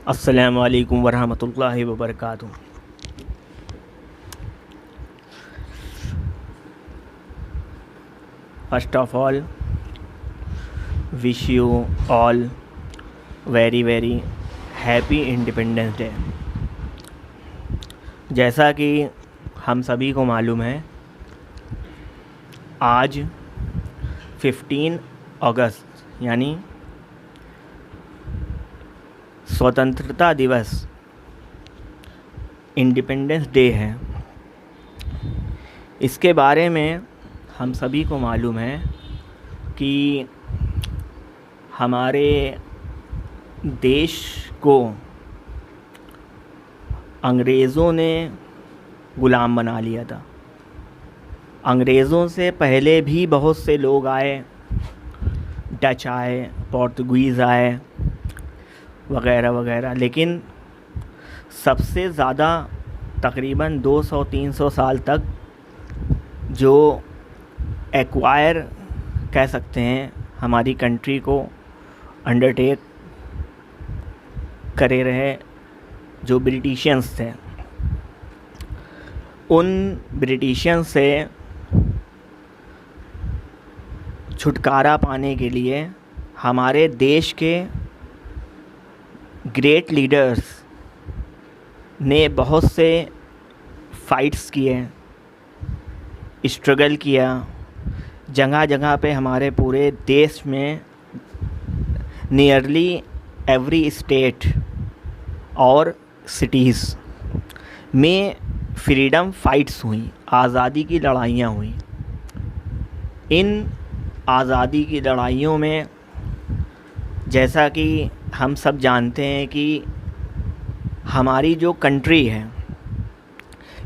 अस्सलामु अलैकुम वरहमतुल्लाहि वबरकातुहू। First of all wish you all very very happy independence day. जैसा कि हम सभी को मालूम है, आज 15 अगस्त यानी स्वतंत्रता दिवस इंडिपेंडेंस डे है। इसके बारे में हम सभी को मालूम है कि हमारे देश को अंग्रेज़ों ने ग़ुलाम बना लिया था। अंग्रेज़ों से पहले भी बहुत से लोग आए, डच आए, पोर्तुगीज़ आए वगैरह वगैरह, लेकिन सबसे ज़्यादा तकरीबन 200-300 साल तक जो एक्वायर कह सकते हैं हमारी कंट्री को अंडरटेक करे रहे जो ब्रिटिशियंस थे। उन ब्रिटिशियंस से छुटकारा पाने के लिए हमारे देश के ग्रेट लीडर्स ने बहुत से फाइट्स किए, स्ट्रगल किया। जगह जगह पे हमारे पूरे देश में नियरली एवरी स्टेट और सिटीज़ में फ्रीडम फाइट्स हुई, आज़ादी की लड़ाइयाँ हुई। इन आज़ादी की लड़ाइयों में जैसा कि हम सब जानते हैं कि हमारी जो कंट्री है,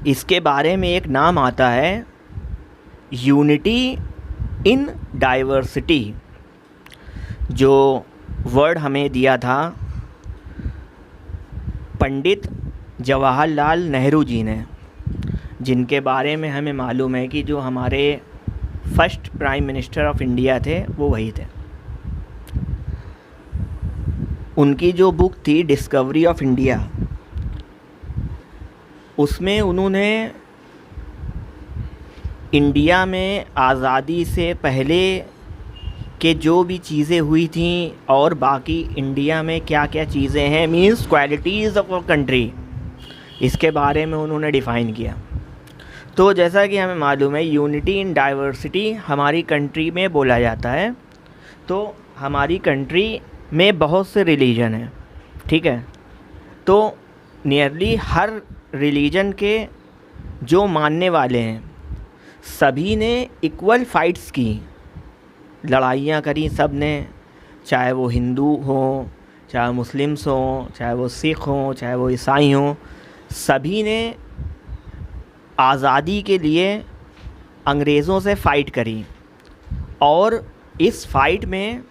इसके बारे में एक नाम आता है यूनिटी इन डाइवर्सिटी, जो वर्ड हमें दिया था पंडित जवाहरलाल नेहरू जी ने, जिनके बारे में हमें मालूम है कि जो हमारे first prime minister of India थे वो वही थे। उनकी जो बुक थी डिस्कवरी ऑफ इंडिया, उसमें उन्होंने इंडिया में आज़ादी से पहले के जो भी चीज़ें हुई थी और बाकी इंडिया में क्या क्या चीज़ें हैं, means qualities of a country, इसके बारे में उन्होंने डिफ़ाइन किया। तो जैसा कि हमें मालूम है यूनिटी इन डाइवर्सिटी हमारी कंट्री में बोला जाता है। तो हमारी कंट्री में बहुत से रिलीजन हैं, ठीक है। तो नियरली हर रिलीजन के जो मानने वाले हैं सभी ने इक्वल फाइट्स की, लड़ाइयाँ करी सब ने, चाहे वो हिंदू हों, चाहे मुस्लिम्स हों, चाहे वो सिख हों, चाहे वो ईसाई हों, सभी ने आज़ादी के लिए अंग्रेज़ों से फ़ाइट करी। और इस फ़ाइट में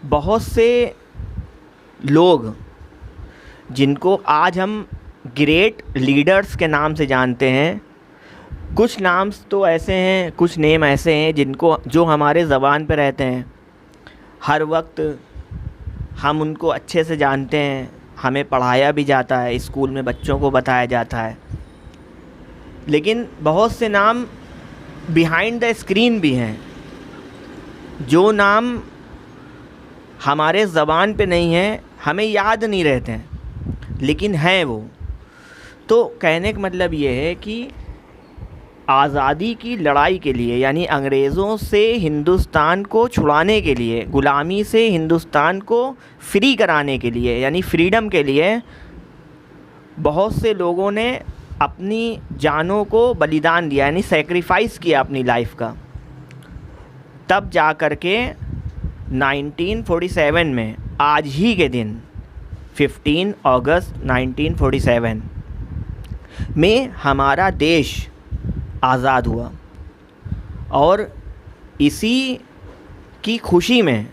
बहुत से लोग जिनको आज हम ग्रेट लीडर्स के नाम से जानते हैं, कुछ नाम तो ऐसे हैं, कुछ नेम ऐसे हैं जिनको जो हमारे ज़बान पे रहते हैं, हर वक्त हम उनको अच्छे से जानते हैं, हमें पढ़ाया भी जाता है, स्कूल में बच्चों को बताया जाता है। लेकिन बहुत से नाम बिहाइंड द स्क्रीन भी हैं, जो नाम हमारे ज़बान पे नहीं है, हमें याद नहीं रहते हैं, लेकिन हैं वो। तो कहने का मतलब ये है कि आज़ादी की लड़ाई के लिए, यानी अंग्रेज़ों से हिंदुस्तान को छुड़ाने के लिए, ग़ुलामी से हिंदुस्तान को फ्री कराने के लिए, यानी फ्रीडम के लिए बहुत से लोगों ने अपनी जानों को बलिदान दिया, यानी सेक्रीफाइस किया अपनी लाइफ का। तब जा कर के 1947 में, आज ही के दिन 15 अगस्त 1947 में हमारा देश आज़ाद हुआ। और इसी की खुशी में,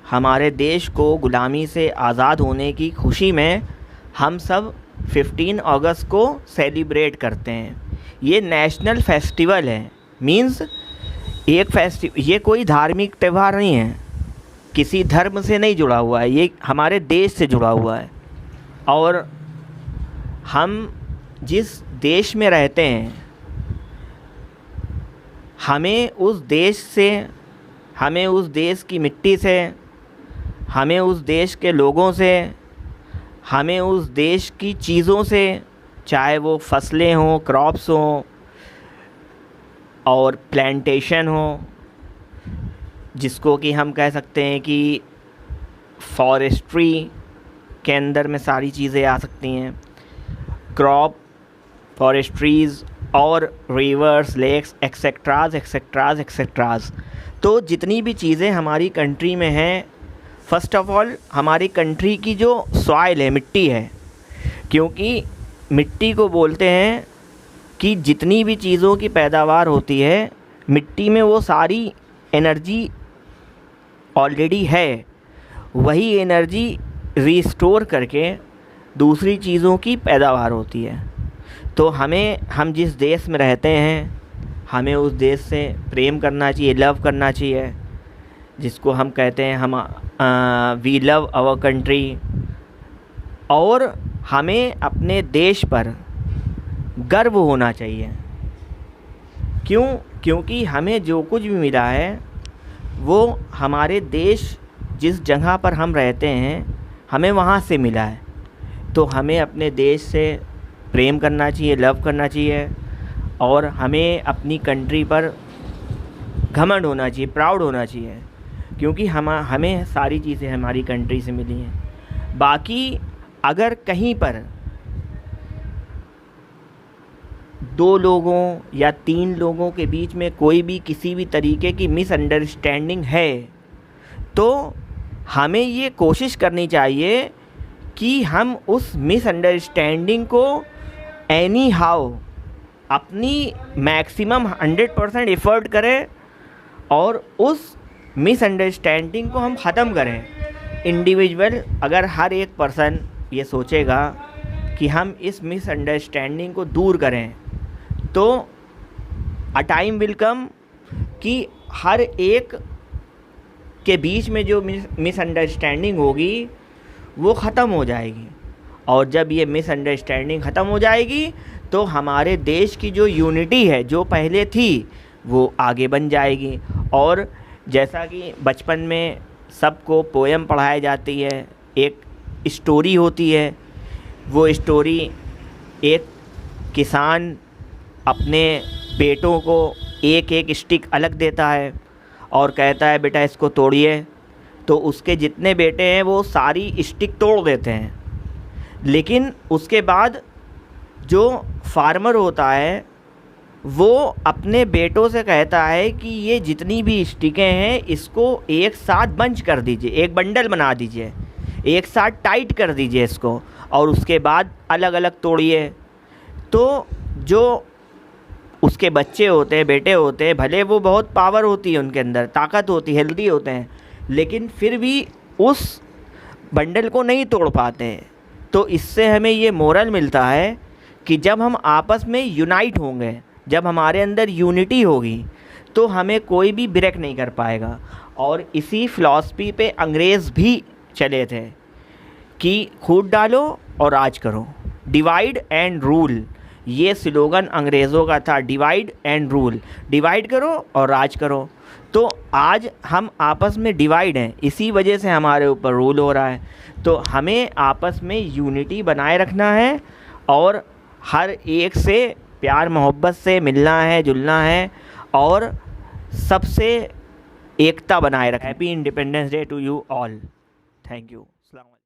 हमारे देश को ग़ुलामी से आज़ाद होने की खुशी में हम सब 15 अगस्त को सेलिब्रेट करते हैं। ये नेशनल फेस्टिवल है, मींस ये कोई धार्मिक त्यौहार नहीं है किसी धर्म से नहीं जुड़ा हुआ है, ये हमारे देश से जुड़ा हुआ है। और हम जिस देश में रहते हैं, हमें उस देश से, हमें उस देश की मिट्टी से, हमें उस देश के लोगों से, हमें उस देश की चीज़ों से, चाहे वो फसलें हों, क्रॉप्स हों और प्लांटेशन हो, जिसको कि हम कह सकते हैं कि फॉरेस्ट्री के अंदर में सारी चीज़ें आ सकती हैं, क्रॉप, फॉरेस्ट्रीज़ और रिवर्स, लेक्स, एक्सेट्राज एक्सेट्राज एक्सेट्राज। तो जितनी भी चीज़ें हमारी कंट्री में हैं, फ़र्स्ट ऑफ़ ऑल हमारी कंट्री की जो सॉइल है, मिट्टी है, क्योंकि मिट्टी को बोलते हैं कि जितनी भी चीज़ों की पैदावार होती है मिट्टी में, वो सारी एनर्जी ऑलरेडी है, वही एनर्जी रिस्टोर करके दूसरी चीज़ों की पैदावार होती है। तो हम जिस देश में रहते हैं, हमें उस देश से प्रेम करना चाहिए, लव करना चाहिए, जिसको हम कहते हैं हम वी लव आवर कंट्री। और हमें अपने देश पर गर्व होना चाहिए। क्यों? क्योंकि हमें जो कुछ भी मिला है वो हमारे देश, जिस जगह पर हम रहते हैं, हमें वहाँ से मिला है। तो हमें अपने देश से प्रेम करना चाहिए, लव करना चाहिए, और हमें अपनी कंट्री पर घमंड होना चाहिए, प्राउड होना चाहिए, क्योंकि हमें सारी चीज़ें हमारी कंट्री से मिली हैं। बाकी अगर कहीं पर 2 लोगों या 3 लोगों के बीच में कोई भी किसी भी तरीके की मिसअंडरस्टैंडिंग है, तो हमें ये कोशिश करनी चाहिए कि हम उस मिसअंडरस्टैंडिंग को एनी हाउ अपनी मैक्सिमम 100% एफ़र्ट करें और उस मिसअंडरस्टैंडिंग को हम ख़त्म करें। इंडिविजुअल, अगर हर एक पर्सन ये सोचेगा कि हम इस मिसअंडरस्टैंडिंग को दूर करें, तो अ टाइम विल कम कि हर एक के बीच में जो मिसअंडरस्टैंडिंग होगी वो ख़त्म हो जाएगी। और जब ये मिसअंडरस्टैंडिंग ख़त्म हो जाएगी तो हमारे देश की जो यूनिटी है, जो पहले थी, वो आगे बन जाएगी। और जैसा कि बचपन में सबको पोएम पढ़ाई जाती है, एक स्टोरी होती है, वो स्टोरी एक किसान अपने बेटों को एक एक स्टिक अलग देता है और कहता है बेटा इसको तोड़िए, तो उसके जितने बेटे हैं वो सारी स्टिक तोड़ देते हैं। लेकिन उसके बाद जो फार्मर होता है वो अपने बेटों से कहता है कि ये जितनी भी स्टिकें हैं इसको एक साथ बंच कर दीजिए, एक बंडल बना दीजिए, एक साथ टाइट कर दीजिए इसको, और उसके बाद अलग अलग तोड़िए। तो जो उसके बच्चे होते हैं, बेटे होते हैं, भले वो बहुत पावर होती है उनके अंदर, ताकत होती है, हेल्दी होते हैं, लेकिन फिर भी उस बंडल को नहीं तोड़ पाते हैं। तो इससे हमें ये मोरल मिलता है कि जब हम आपस में यूनाइट होंगे, जब हमारे अंदर यूनिटी होगी, तो हमें कोई भी ब्रेक नहीं कर पाएगा। और इसी फ़िलॉसफी पे अंग्रेज़ भी चले थे कि खून डालो और राज करो, डिवाइड एंड रूल। ये स्लोगन अंग्रेज़ों का था, डिवाइड एंड रूल, डिवाइड करो और राज करो। तो आज हम आपस में डिवाइड हैं, इसी वजह से हमारे ऊपर रूल हो रहा है। तो हमें आपस में यूनिटी बनाए रखना है और हर एक से प्यार मोहब्बत से मिलना है, जुलना है और सबसे एकता बनाए रखें। Happy independence day to you all. Thank you.